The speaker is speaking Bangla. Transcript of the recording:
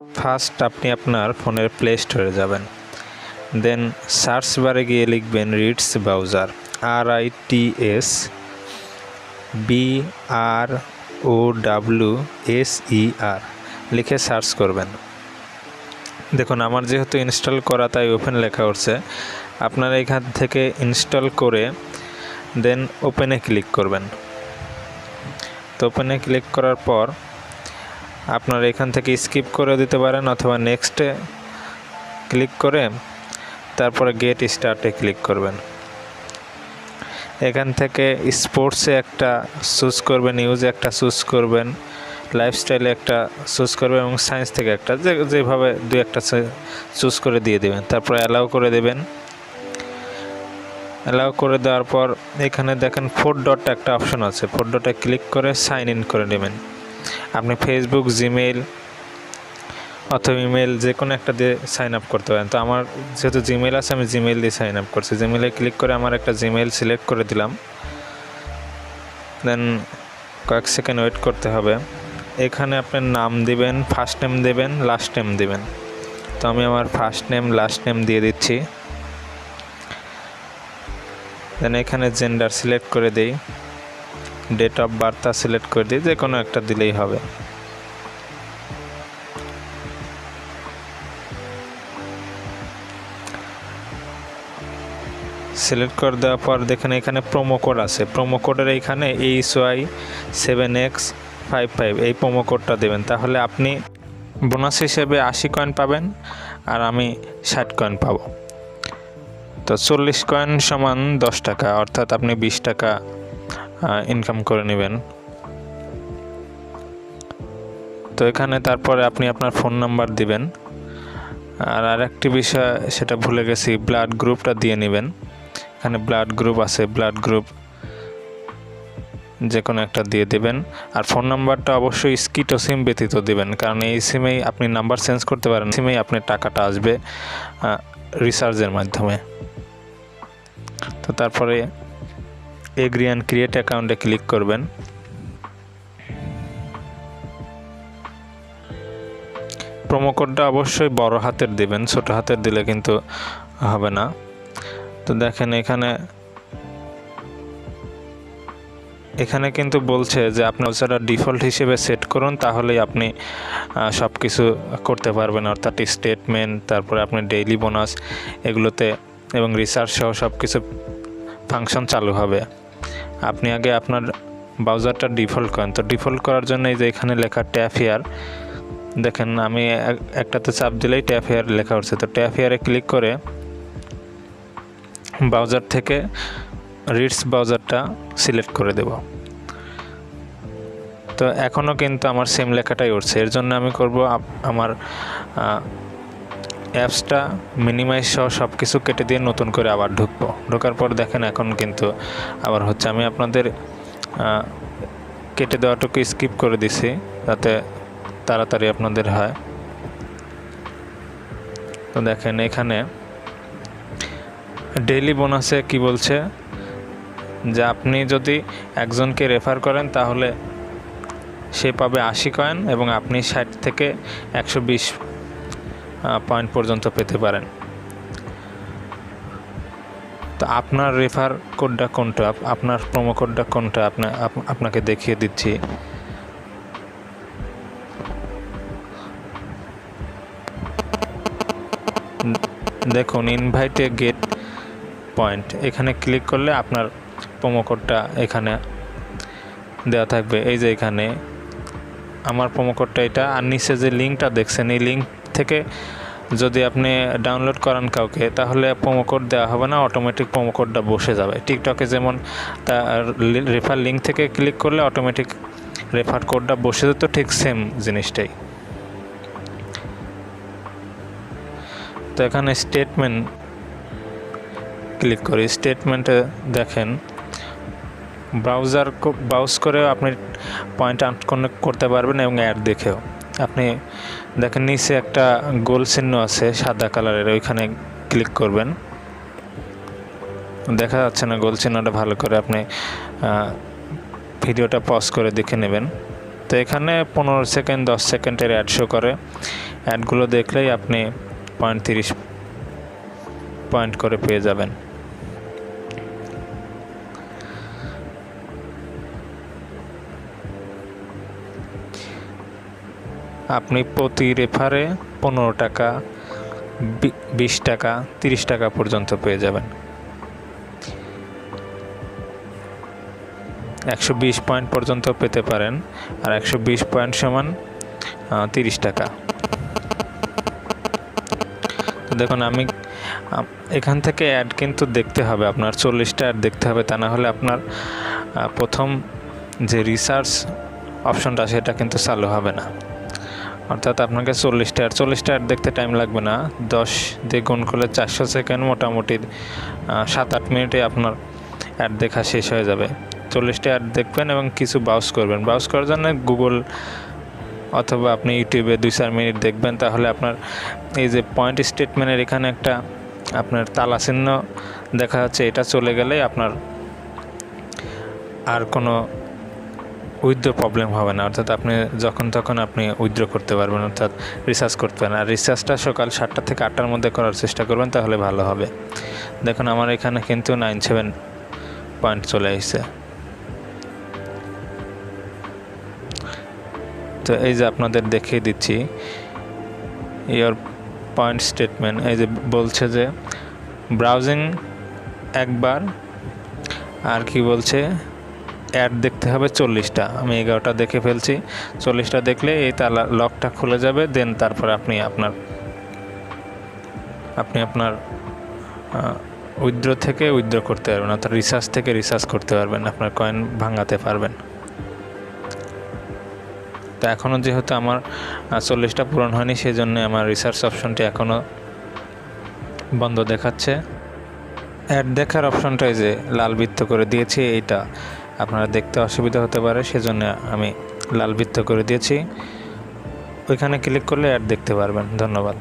ফার্স্ট আপনি আপনার ফোনের প্লে স্টোরে যাবেন, দেন সার্চ বারে গিয়ে লিখবেন রিটস ব্রাউজার, RITSBROWSER লিখে সার্চ করবেন। দেখুন আমার যেহেতু ইনস্টল করা তাই ওপেন লেখা উঠছে। আপনারা এখান থেকে ইনস্টল করে দেন ওপেনে ক্লিক করবেন। তো ওপেনে ক্লিক করার পর আপনারা এখান থেকে স্কিপ করে দিতে পারেন অথবা নেক্সটে ক্লিক করে তারপরে গেট স্টার্টে ক্লিক করবেন। এখান থেকে স্পোর্টসে একটা চুজ করবেন, নিউজে একটা চুজ করবেন, লাইফস্টাইলে একটা চুজ করবেন এবং সায়েন্স থেকে একটা যেভাবে দুই একটা চুজ করে দিয়ে দেবেন। তারপরে অ্যালাউ করে দেবেন। অ্যালাউ করে দেওয়ার পর এখানে দেখেন 4 ডট একটা অপশন আছে, 4 ডটে ক্লিক করে সাইন ইন করে নেবেন। আপনি ফেসবুক, জিমেইল অথবা ইমেল যে কোনো একটা দিয়ে সাইন আপ করতে পারেন। তো আমার যেহেতু জিমেইল আছে আমি জিমেইল দিয়ে সাইন আপ করছি। জিমেইলে ক্লিক করে আমার একটা জিমেইল সিলেক্ট করে দিলাম। দেন কয়েক সেকেন্ড ওয়েট করতে হবে। এখানে আপনার নাম দিবেন, ফার্স্ট নেম দেবেন, লাস্ট নেম দেবেন। তো আমি আমার ফার্স্ট নেম লাস্ট নেম দিয়ে দিচ্ছি। দেন এখানে জেন্ডার সিলেক্ট করে দিই, ডেট অফ বার্থটা সিলেক্ট করে দিই, যে কোনো একটা দিলেই হবে। সিলেক্ট করে দেওয়ার পর দেখেন এখানে প্রোমো কোড আছে। প্রোমো কোডের এইখানে HY7X55 এই প্রোমো কোডটা দেবেন। তাহলে আপনি বোনাস হিসেবে 80 কয়েন পাবেন আর আমি 60 কয়েন পাবো। তো 40 কয়েন সমান 10 টাকা, অর্থাৎ আপনি 20 টাকা ইনকাম করে নেবেন। তো এখানে তারপরে আপনি আপনার ফোন নাম্বার দিবেন। আর আরেকটি বিষয় সেটা ভুলে গেছি, ব্লাড গ্রুপটা দিয়ে নেবেন। এখানে ব্লাড গ্রুপ আছে, ব্লাড গ্রুপ যে কোনো একটা দিয়ে দেবেন। আর ফোন নাম্বারটা অবশ্যই স্কিটো সিম ব্যতীত দেবেন, কারণ এই সিমেই আপনি নাম্বার চেঞ্জ করতে পারেন, সিমেই আপনার টাকাটা আসবে রিচার্জের মাধ্যমে। তো তারপরে এগ্রি অ্যান্ড ক্রিয়েট অ্যাকাউন্টে ক্লিক করবেন। প্রোমো কোডটা অবশ্যই বড় হাতের দিবেন, ছোট হাতের দিলে কিন্তু হবে না। তো দেখেন এখানে কিন্তু বলছে যে আপনার সেটা ডিফল্ট হিসেবে সেট করুন, তাহলেই আপনি সব কিছু করতে পারবেন, অর্থাৎ স্টেটমেন্ট, তারপরে আপনি ডেইলি বোনাস এগুলোতে এবং রিসার্চ সহ সব কিছু ফাংশন চালু হবে। আপনি আগে আপনার ব্রাউজারটা ডিফল্ট করেন। তো ডিফল্ট করার জন্য এই যে এখানে লেখা ট্যাপ হিয়ার, দেখেন আমি একটাতে চাপ দিলেই ট্যাপ হিয়ার লেখা উঠছে। তো ট্যাপ হিয়ারে ক্লিক করে ব্রাউজার থেকে রিটস ব্রাউজারটা সিলেক্ট করে দেব। তো এখনও কিন্তু আমার সেম লেখাটাই উঠছে। এর জন্য আমি করব আমার অ্যাপসটা মিনিমাইজ সহ সব কিছু কেটে দিয়ে নতুন করে আবার ঢুকবো। ঢোকার পর দেখেন এখন কিন্তু আবার হচ্ছে। আমি আপনাদের কেটে দেওয়াটুকু স্কিপ করে দিছি যাতে তাড়াতাড়ি আপনাদের হয়। তো দেখেন এখানে ডেইলি বোনাসে কি বলছে যে আপনি যদি একজনকে রেফার করেন তাহলে সে পাবে 80 কয়েন এবং আপনি 60 থেকে 120 পয়েন্ট পর্যন্ত পেতে পারেন। তো আপনার রেফার কোডটা কোনটা, আপনার প্রোমো কোডটা কোনটা আপনাকে দেখিয়ে দিচ্ছি। দেখুন ইনভাইটে গেট পয়েন্ট, এখানে ক্লিক করলে আপনার প্রোমো কোডটা এখানে দেওয়া থাকবে। এই যে এখানে আমার প্রোমো কোডটা এটা, আর নিচে যে লিঙ্কটা দেখছেন এই লিঙ্ক থেকে যদি আপনি ডাউনলোড করান কাউকে তাহলে প্রোমো কোড দেওয়া হবে না, অটোমেটিক প্রোমো কোডটা বসে যাবে। টিকটকে যেমন তার রেফার লিঙ্ক থেকে ক্লিক করলে অটোমেটিক রেফার কোডটা বসে যেত, ঠিক সেম জিনিসটাই। তো এখানে স্টেটমেন্ট ক্লিক করি। স্টেটমেন্টে দেখেন ব্রাউজ করে আপনি পয়েন্ট আর্ন করতে পারবেন এবং অ্যাড দেখেও। আপনি দেখেন নিচে একটা গোল চিহ্ন আছে সাদা কালারের, ওইখানে ক্লিক করবেন। দেখা যাচ্ছে না গোল চিহ্নটা, ভালো করে আপনি ভিডিওটা পজ করে দেখে নেবেন। তো এখানে 15 সেকেন্ড 10 সেকেন্ডের অ্যাড শো করে। অ্যাডগুলো দেখলেই আপনি 30 পয়েন্ট করে পেয়ে যাবেন। আপনি প্রতি রেফারে 15 টাকা, 20 টাকা, 30 টাকা পর্যন্ত পেয়ে যাবেন। 120 পয়েন্ট পর্যন্ত পেতে পারেন, আর 120 পয়েন্ট সমান 30 টাকা। তো দেখুন, আমি এখান থেকে অ্যাড কিন্তু দেখতে হবে, আপনার 40টা অ্যাড দেখতে হবে, তা না হলে আপনার প্রথম যে রিসার্চ অপশনটা সেটা কিন্তু চালু হবে না। অর্থাৎ আপনাকে 40টা অ্যাড দেখতে টাইম লাগবে না, 10 দিয়ে গুণ করলে 400 সেকেন্ড, মোটামুটি 7-8 মিনিটে আপনার অ্যাড দেখা শেষ হয়ে যাবে। 40টা অ্যাড দেখবেন এবং কিছু ব্রাউজ করবেন। ব্রাউজ করার জন্য গুগল অথবা আপনি ইউটিউবে 2-4 মিনিট দেখবেন, তাহলে আপনার এই যে পয়েন্ট স্টেটমেন্টের এখানে একটা আপনার তালা চিহ্ন দেখা যাচ্ছে, এটা চলে গেলেই আপনার আর কোনো উইথড্র প্রবলেম হবে না। অর্থাৎ আপনি যখন তখন আপনি উইথড্র করতে পারবেন, অর্থাৎ রিসার্চ করতে পারেন। আর রিসার্চটা সকাল 7টা থেকে 8টার মধ্যে করার চেষ্টা করবেন, তাহলে ভালো হবে। দেখুন, আমার এখানে কিন্তু 97 পয়েন্ট চলে আসছে। তো এই যে আপনাদের দেখিয়ে দিচ্ছি ইয়োর পয়েন্ট স্টেটমেন্ট। এই যে বলছে যে ব্রাউজিং একবার, আর কি বলছে, অ্যাড দেখতে হবে 40টা। আমি 11টা দেখে ফেলছি। 40টা দেখলে এই তালা লকটা খুলে যাবে, দেন তারপর আপনি আপনার উইথড্র থেকে উইথড্র করতে পারবেন, অর্থাৎ রিসার্চ থেকে রিসার্চ করতে পারবেন, আপনার কয়েন ভাঙাতে পারবেন। তো এখনও যেহেতু আমার 40টা পূরণ হয়নি, সেই জন্য আমার রিসার্চ অপশনটি এখনও বন্ধ দেখাচ্ছে। অ্যাড দেখার অপশনটাই যে লাল বৃত্ত করে দিয়েছি, এইটা আপনারা দেখতে অসুবিধা হতে পারে, সেজন্য আমি লাল বৃত্ত করে দিয়েছি। ওইখানে ক্লিক করলে অ্যাড দেখতে পারবেন। ধন্যবাদ।